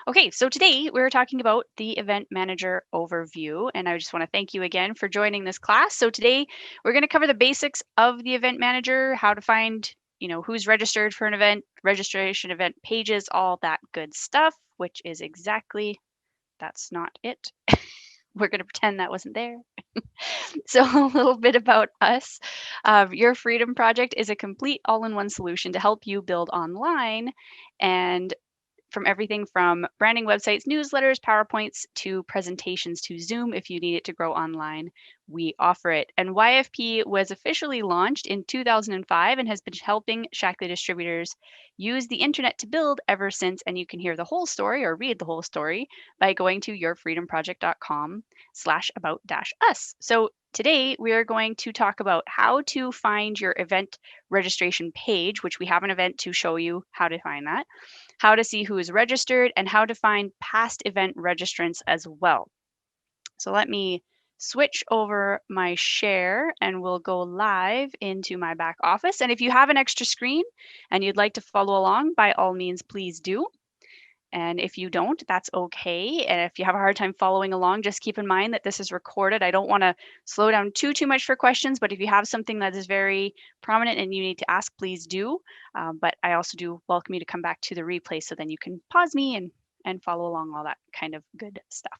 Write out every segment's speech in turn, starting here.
Okay, so today we're talking about the event manager overview, and I just want to thank you again for joining this class. So today we're going to cover the basics of the event manager, how to find, who's registered for an event, registration event pages, all that good stuff, which is exactly that's not it. We're going to pretend that wasn't there. So, a little bit about us. Your Freedom Project is a complete all in one solution to help you build online and from everything from branding websites, newsletters, PowerPoints to presentations to Zoom if you need it to grow online, we offer it. And YFP was officially launched in 2005 and has been helping Shaklee distributors use the internet to build ever since. And you can hear the whole story or read the whole story by going to yourfreedomproject.com/about-us. So today we are going to talk about how to find your event registration page, which we have an event to show you how to find that, how to see who is registered, and how to find past event registrants as well. So let me switch over my share and we'll go live into my back office. And if you have an extra screen and you'd like to follow along, by all means, please do. And if you don't, that's okay. And if you have a hard time following along, just keep in mind that this is recorded. I don't want to slow down too much for questions, but if you have something that is very prominent and you need to ask, please do. But I also do welcome you to come back to the replay so then you can pause me and follow along, all that kind of good stuff.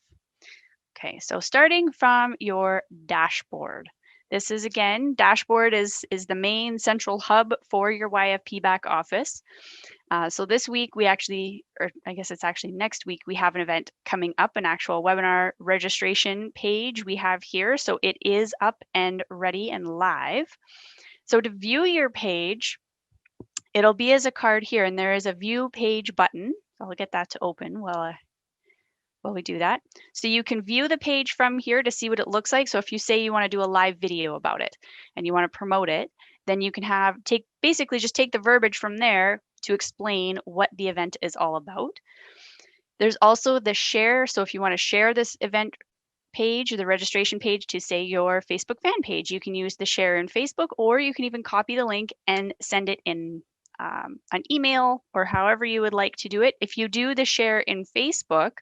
Okay, so starting from your dashboard. This is again, dashboard is the main central hub for your YFP back office. So this week we actually, or I guess it's actually next week, we have an event coming up, an actual webinar registration page we have here. So it is up and ready and live. So to view your page, it'll be as a card here, and there is a view page button. I'll get that to open while we do that. So you can view the page from here to see what it looks like. So if you say you want to do a live video about it and you want to promote it, then you can basically just take the verbiage from there to explain what the event is all about. There's also the share. So if you want to share this event page, the registration page, to say your Facebook fan page, you can use the share in Facebook, or you can even copy the link and send it in an email or however you would like to do it. If you do the share in Facebook,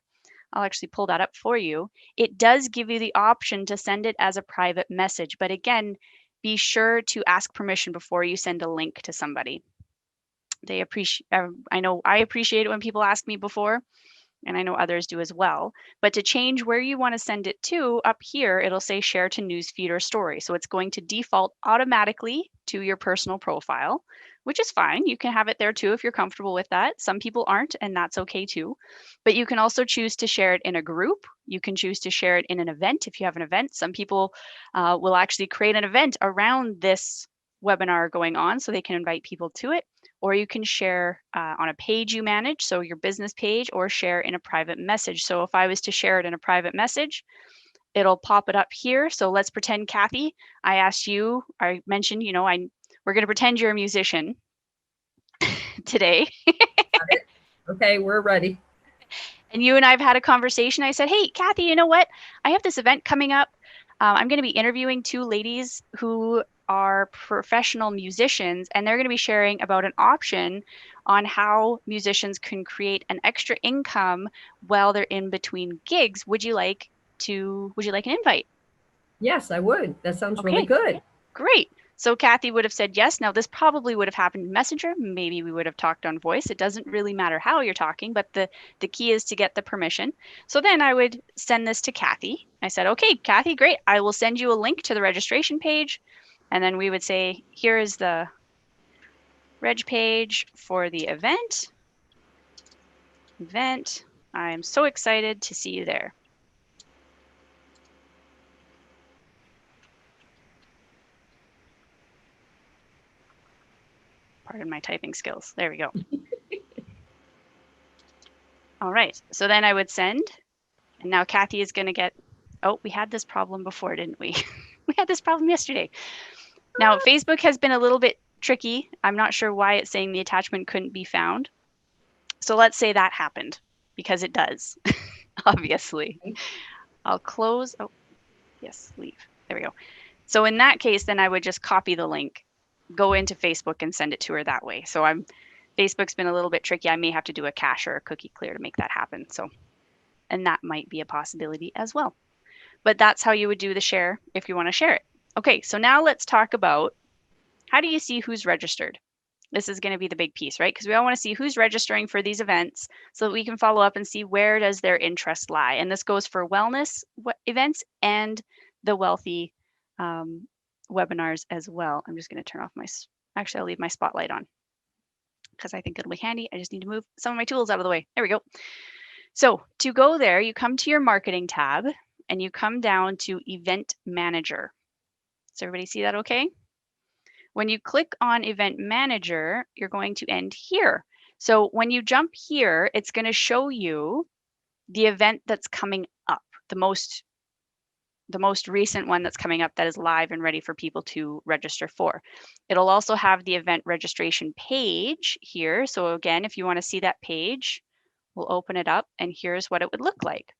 I'll actually pull that up for you. It does give you the option to send it as a private message, but again, be sure to ask permission before you send a link to somebody. I know I appreciate it when people ask me before, and I know others do as well. But to change where you want to send it to, up here, it'll say share to newsfeed or story. So it's going to default automatically to your personal profile, which is fine. You can have it there too if you're comfortable with that. Some people aren't, and that's okay too. But you can also choose to share it in a group. You can choose to share it in an event if you have an event. Some people will actually create an event around this webinar going on so they can invite people to it, or you can share on a page you manage, so your business page, or share in a private message. So if I was to share it in a private message, it'll pop it up here. So let's pretend, Kathy, I mentioned, we're going to pretend you're a musician today. Got it. Okay, we're ready. And you and I have had a conversation. I said, hey, Kathy, you know what? I have this event coming up. I'm going to be interviewing two ladies who are professional musicians, and they're going to be sharing about an option on how musicians can create an extra income while they're in between gigs. Would you like an invite? Yes, I would. That sounds really Okay, good. great. So Kathy would have said yes. Now, this probably would have happened in Messenger. Maybe we would have talked on voice. It doesn't really matter how you're talking, but the key is to get the permission. So then I would send this to Kathy. I said, okay, Kathy, great. I will send you a link to the registration page. And then we would say, here is the reg page for the event. I'm so excited to see you there. Pardon my typing skills. There we go. All right. So then I would send. And now Kathy is going to get, oh, we had this problem before, didn't we? We had this problem yesterday. Now, Facebook has been a little bit tricky. I'm not sure why it's saying the attachment couldn't be found. So let's say that happened, because it does, obviously. I'll close. Oh, yes, leave. There we go. So in that case, then I would just copy the link, go into Facebook and send it to her that way. So I'm Facebook's been a little bit tricky. I may have to do a cache or a cookie clear to make that happen. So, and that might be a possibility as well. But that's how you would do the share if you want to share it. Okay, so now let's talk about how do you see who's registered? This is going to be the big piece, right? Because we all want to see who's registering for these events so that we can follow up and see where does their interest lie. And this goes for wellness events and the wealthy webinars as well. I'm just going to turn off actually, I'll leave my spotlight on because I think it'll be handy. I just need to move some of my tools out of the way. There we go. So to go there, you come to your marketing tab and you come down to event manager. Does everybody see that okay? When you click on event manager, you're going to end here. So when you jump here, it's going to show you the event that's coming up, the most recent one that's coming up that is live and ready for people to register for. It'll also have the event registration page here. So again, if you want to see that page, we'll open it up and here's what it would look like.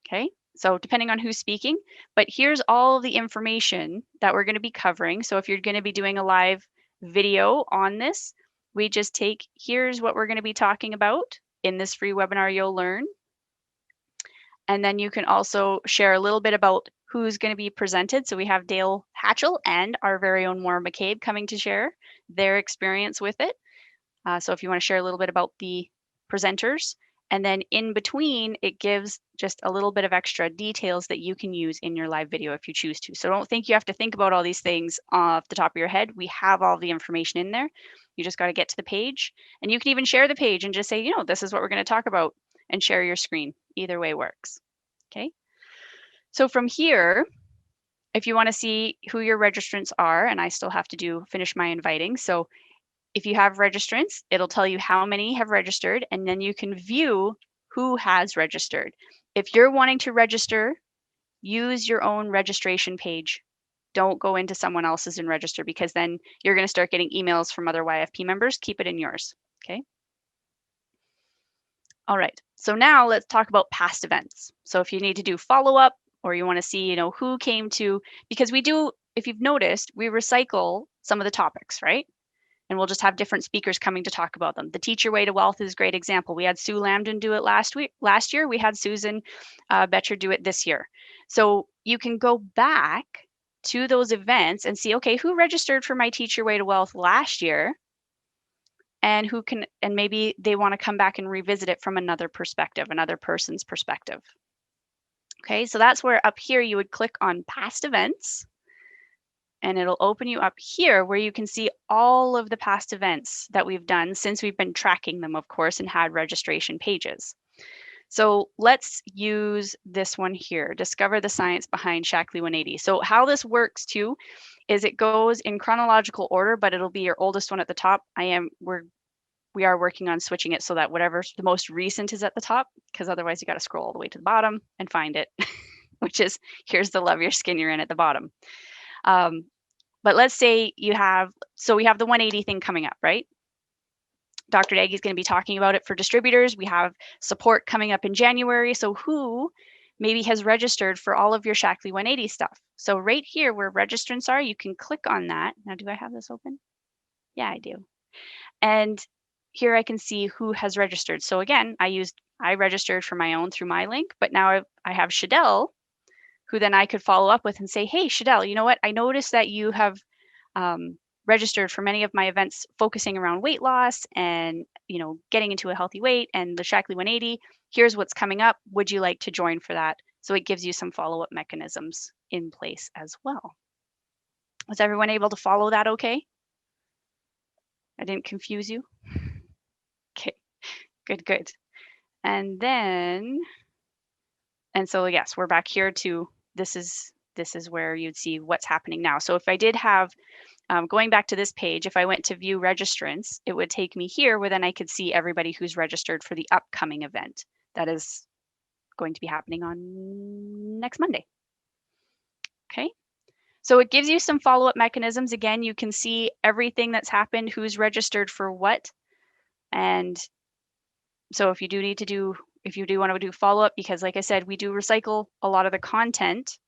Okay, so depending on who's speaking, but here's all the information that we're going to be covering. So if you're going to be doing a live video on this, we just take, here's what we're going to be talking about in this free webinar you'll learn. And then you can also share a little bit about who's going to be presented. So we have Dale Hatchell and our very own Maura McCabe coming to share their experience with it. So if you want to share a little bit about the presenters, and then in between, it gives just a little bit of extra details that you can use in your live video if you choose to. So don't think you have to think about all these things off the top of your head. We have all the information in there. You just got to get to the page, and you can even share the page and just say, you know, this is what we're going to talk about, and share your screen. Either way works. Okay. So from here, if you want to see who your registrants are, and I still have to finish my inviting. So if you have registrants, it'll tell you how many have registered, and then you can view who has registered. If you're wanting to register, use your own registration page. Don't go into someone else's and register, because then you're going to start getting emails from other YFP members. Keep it in yours. Okay. All right. So now let's talk about past events. So if you need to do follow-up, or you want to see, you know, who came to, because we do, if you've noticed, we recycle some of the topics, right? And we'll just have different speakers coming to talk about them. The Teach Your Way to Wealth is a great example. We had Sue Lambden do it last year. We had Susan Betcher do it this year. So you can go back to those events and see, okay, who registered for my Teach Your Way to Wealth last year, and and maybe they want to come back and revisit it from another perspective, another person's perspective. Okay, so that's where up here you would click on past events, and it'll open you up here where you can see all of the past events that we've done since we've been tracking them, of course, and had registration pages. So let's use this one here, Discover the Science Behind Shaklee 180. So how this works too is it goes in chronological order, but it'll be your oldest one at the top. We are working on switching it so that whatever's the most recent is at the top, because otherwise you got to scroll all the way to the bottom and find it, which is, here's the Love Your Skin you're in at the bottom. But let's say we have the 180 thing coming up, right? Dr. Daggy is going to be talking about it for distributors. We have support coming up in January. So who maybe has registered for all of your Shaklee 180 stuff? So right here where registrants are, you can click on that. Now, do I have this open? Yeah, I do. And here I can see who has registered. So again, I registered for my own through my link, but now I have Shadell, who then I could follow up with and say, hey, Shadell, you know what? I noticed that you have registered for many of my events focusing around weight loss and, you know, getting into a healthy weight and the Shaklee 180. Here's what's coming up. Would you like to join for that? So it gives you some follow-up mechanisms in place as well. Was everyone able to follow that okay? I didn't confuse you? Okay, good. And so yes, we're back here to, this is where you'd see what's happening now. So if I did have, going back to this page, if I went to view registrants, it would take me here where then I could see everybody who's registered for the upcoming event that is going to be happening on next Monday. Okay. So it gives you some follow-up mechanisms. Again, you can see everything that's happened, who's registered for what. And so if you do want to do follow-up, because like I said, we do recycle a lot of the content,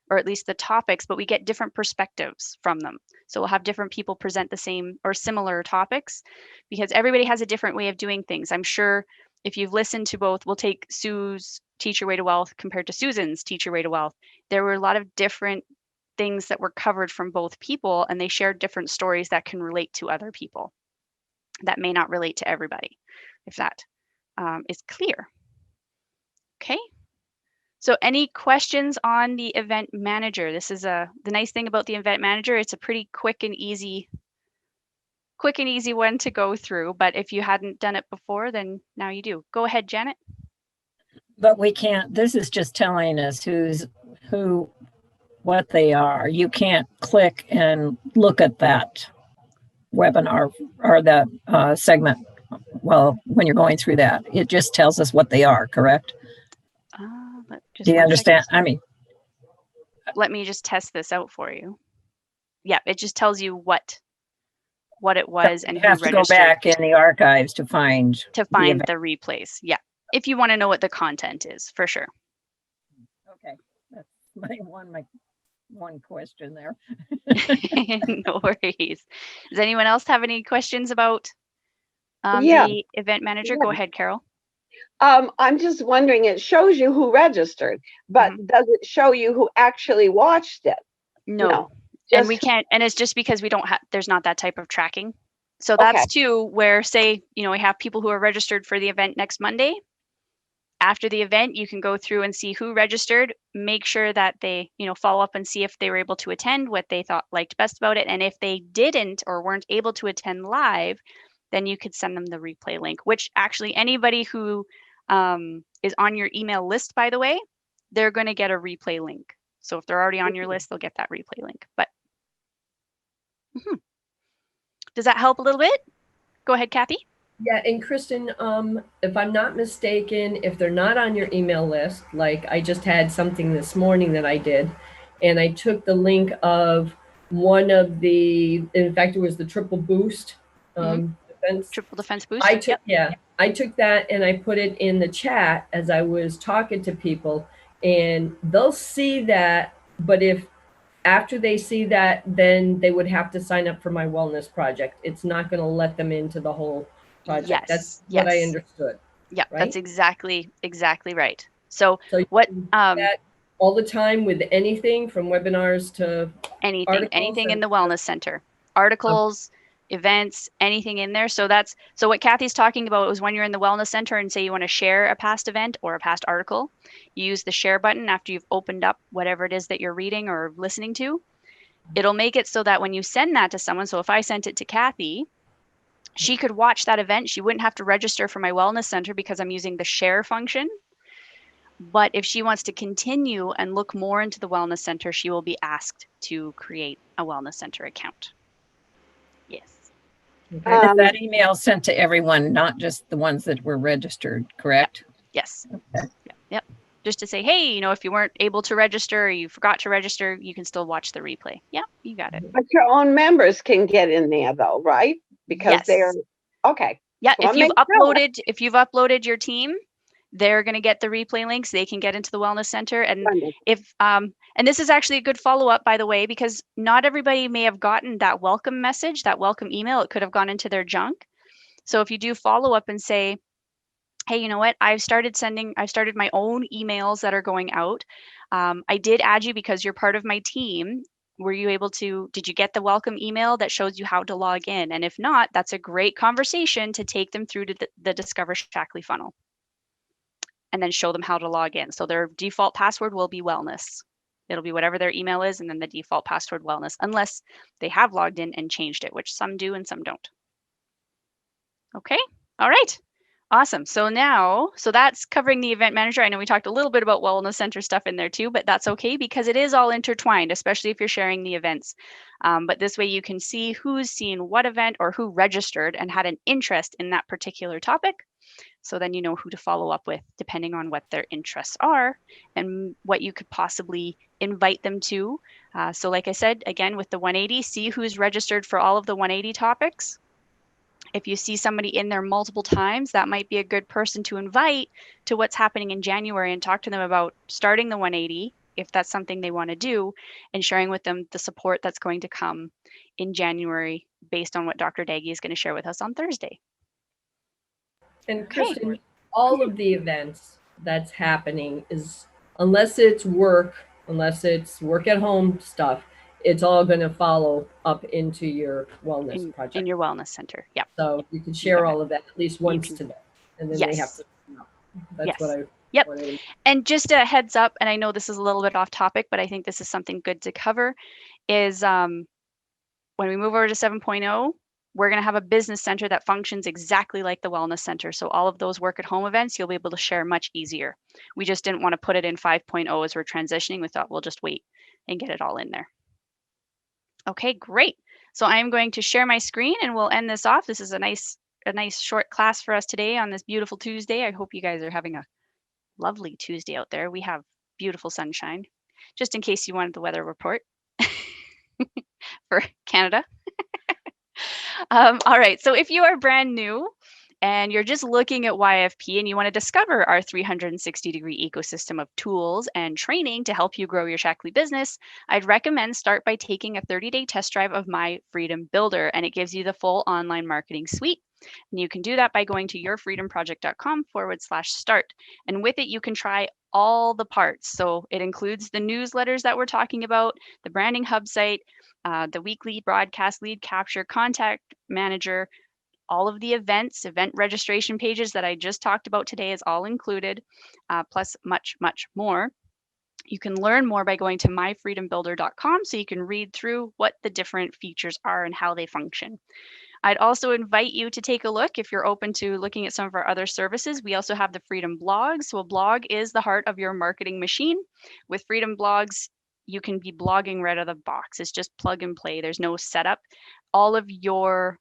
or at least the topics, but we get different perspectives from them. So we'll have different people present the same or similar topics because everybody has a different way of doing things. I'm sure if you've listened to both, we'll take Sue's Teach Your Way to Wealth compared to Susan's Teach Your Way to Wealth. There were a lot of different things that were covered from both people, and they shared different stories that can relate to other people that may not relate to everybody, if that is clear. Okay. So any questions on the event manager? This is the nice thing about the event manager. It's a pretty quick and easy one to go through. But if you hadn't done it before, then now you do. Go ahead, Janet. But we can't, this is just telling us what they are. You can't click and look at that webinar or the segment. Well, when you're going through that, it just tells us what they are, correct? Do you understand? I mean, let me just test this out for you. Yeah, it just tells you what it was and who registered. You have to go back in the archives to find the replays. Yeah, if you want to know what the content is, for sure. Okay, that's my one question there. No worries. Does anyone else have any questions about the event manager? Go ahead, Carol. I'm just wondering, it shows you who registered, but does it show you who actually watched it? No. And we can't, and it's just because we don't have, there's not that type of tracking. So that's too where, say, we have people who are registered for the event next Monday. After the event, you can go through and see who registered, make sure that they, follow up and see if they were able to attend, what they liked best about it. And if they didn't or weren't able to attend live, then you could send them the replay link, which actually anybody who is on your email list, by the way, they're going to get a replay link. So if they're already on your list, they'll get that replay link. But does that help a little bit? Go ahead, Kathy. Yeah, and Kristen, if I'm not mistaken, if they're not on your email list, like I just had something this morning that I did, and I took the link of one of in fact, it was the triple boost defense. Triple defense boost. I took that and I put it in the chat as I was talking to people, and they'll see that. But if after they see that, then they would have to sign up for my wellness project. It's not going to let them into the whole project. Yes, that's what I understood. Yeah, right? That's exactly right. So what that all the time with anything from webinars to anything in the wellness center, articles, events, anything in there. So what Kathy's talking about was when you're in the wellness center and say you want to share a past event or a past article, you use the share button after you've opened up whatever it is that you're reading or listening to. It'll make it so that when you send that to someone, so if I sent it to Kathy, she could watch that event. She wouldn't have to register for my wellness center because I'm using the share function. But if she wants to continue and look more into the wellness center, she will be asked to create a wellness center account. Yes. That email sent to everyone, not just the ones that were registered, correct? Yes. Okay. Yep. Just to say, hey, if you weren't able to register or you forgot to register, you can still watch the replay. Yeah, you got it. But your own members can get in there though, right? Because they're okay. Yeah, so if you've uploaded your team, they're going to get the replay links. They can get into the wellness center. And and this is actually a good follow-up, by the way, because not everybody may have gotten that welcome message, that welcome email. It could have gone into their junk. So if you do follow up and say, hey, you know what? I've started my own emails that are going out. I did add you because you're part of my team. Did you get the welcome email that shows you how to log in? And if not, that's a great conversation to take them through to the Discover Shackley funnel and then show them how to log in. So their default password will be wellness. It'll be whatever their email is and then the default password wellness, unless they have logged in and changed it, which some do and some don't. Okay. All right. Awesome. So that's covering the event manager. I know we talked a little bit about wellness center stuff in there too, but that's okay because it is all intertwined, especially if you're sharing the events. But this way you can see who's seen what event or who registered and had an interest in that particular topic. So then you know who to follow up with depending on what their interests are and what you could possibly invite them to. So like I said, again, with the 180, see who's registered for all of the 180 topics. If you see somebody in there multiple times, that might be a good person to invite to what's happening in January and talk to them about starting the 180 if that's something they want to do, and sharing with them the support that's going to come in January based on what Dr. Daggy is going to share with us on Thursday. And Okay. Kristen, all of the events that's happening is, unless it's work at home stuff, it's all going to follow up into your wellness project. In your wellness center. Yep. So you can share all of that at least once today. And then they have Yes. to, that's what I Yep. wanted. And just a heads up, and I know this is a little bit off topic, but I think this is something good to cover, is when we move over to 7.0, we're going to have a business center that functions exactly like the wellness center. So all of those work at home events, you'll be able to share much easier. We just didn't want to put it in 5.0 as we're transitioning. We thought we'll just wait and get it all in there. Okay, great. So I am going to share my screen and we'll end this off. This is a nice short class for us today on this beautiful Tuesday. I hope you guys are having a lovely Tuesday out there. We have beautiful sunshine, just in case you wanted the weather report for Canada. All right, so if you are brand new and you're just looking at YFP and you want to discover our 360-degree ecosystem of tools and training to help you grow your Shackley business, I'd recommend start by taking a 30-day test drive of My Freedom Builder, and it gives you the full online marketing suite. And you can do that by going to yourfreedomproject.com/start. And with it, you can try all the parts. So it includes the newsletters that we're talking about, the branding hub site, the weekly broadcast lead capture, contact manager, all of the event registration pages that I just talked about today is all included, plus much, much more. You can learn more by going to myfreedombuilder.com so you can read through what the different features are and how they function. I'd also invite you to take a look if you're open to looking at some of our other services. We also have the Freedom Blog. So a blog is the heart of your marketing machine. With Freedom Blogs, you can be blogging right out of the box. It's just plug and play. There's no setup. All of your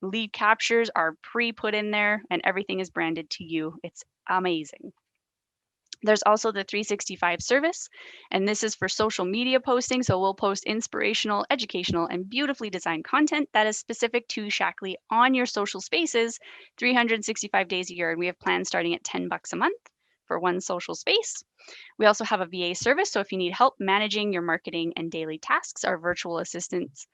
lead captures are pre-put in there and everything is branded to you. It's amazing. There's also the 365 service, and this is for social media posting. So we'll post inspirational, educational, and beautifully designed content that is specific to Shackley on your social spaces 365 days a year. And we have plans starting at $10 a month for one social space. We also have a VA service. So if you need help managing your marketing and daily tasks, our virtual assistance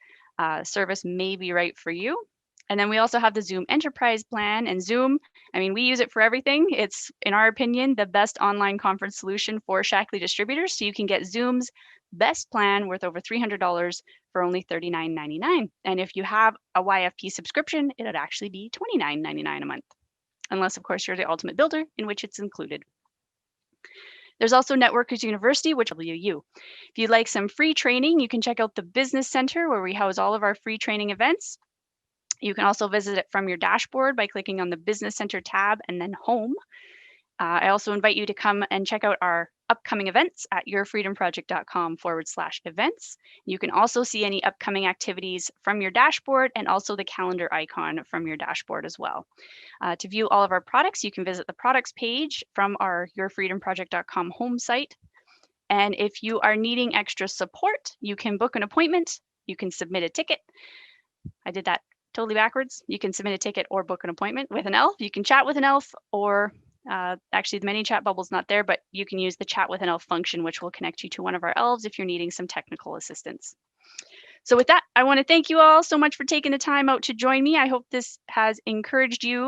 service may be right for you. And then we also have the Zoom Enterprise plan, and Zoom, I mean, we use it for everything. It's, in our opinion, the best online conference solution for Shackley distributors. So you can get Zoom's best plan worth over $300 for only $39.99. And if you have a YFP subscription, it'd actually be $29.99 a month, unless, of course, you're the ultimate builder, in which it's included. There's also Networkers University, which will you. If you'd like some free training, you can check out the Business Center, where we house all of our free training events. You can also visit it from your dashboard by clicking on the Business Center tab and then Home. I also invite you to come and check out our upcoming events at yourfreedomproject.com/events. You can also see any upcoming activities from your dashboard and also the calendar icon from your dashboard as well. To view all of our products, you can visit the products page from our yourfreedomproject.com home site. And if you are needing extra support, you can book an appointment. You can submit a ticket. I did that totally backwards. You can submit a ticket or book an appointment with an elf. You can chat with an elf, or actually the mini chat bubble's not there, but you can use the chat with an elf function, which will connect you to one of our elves if you're needing some technical assistance. So with that, I want to thank you all so much for taking the time out to join me. I hope this has encouraged you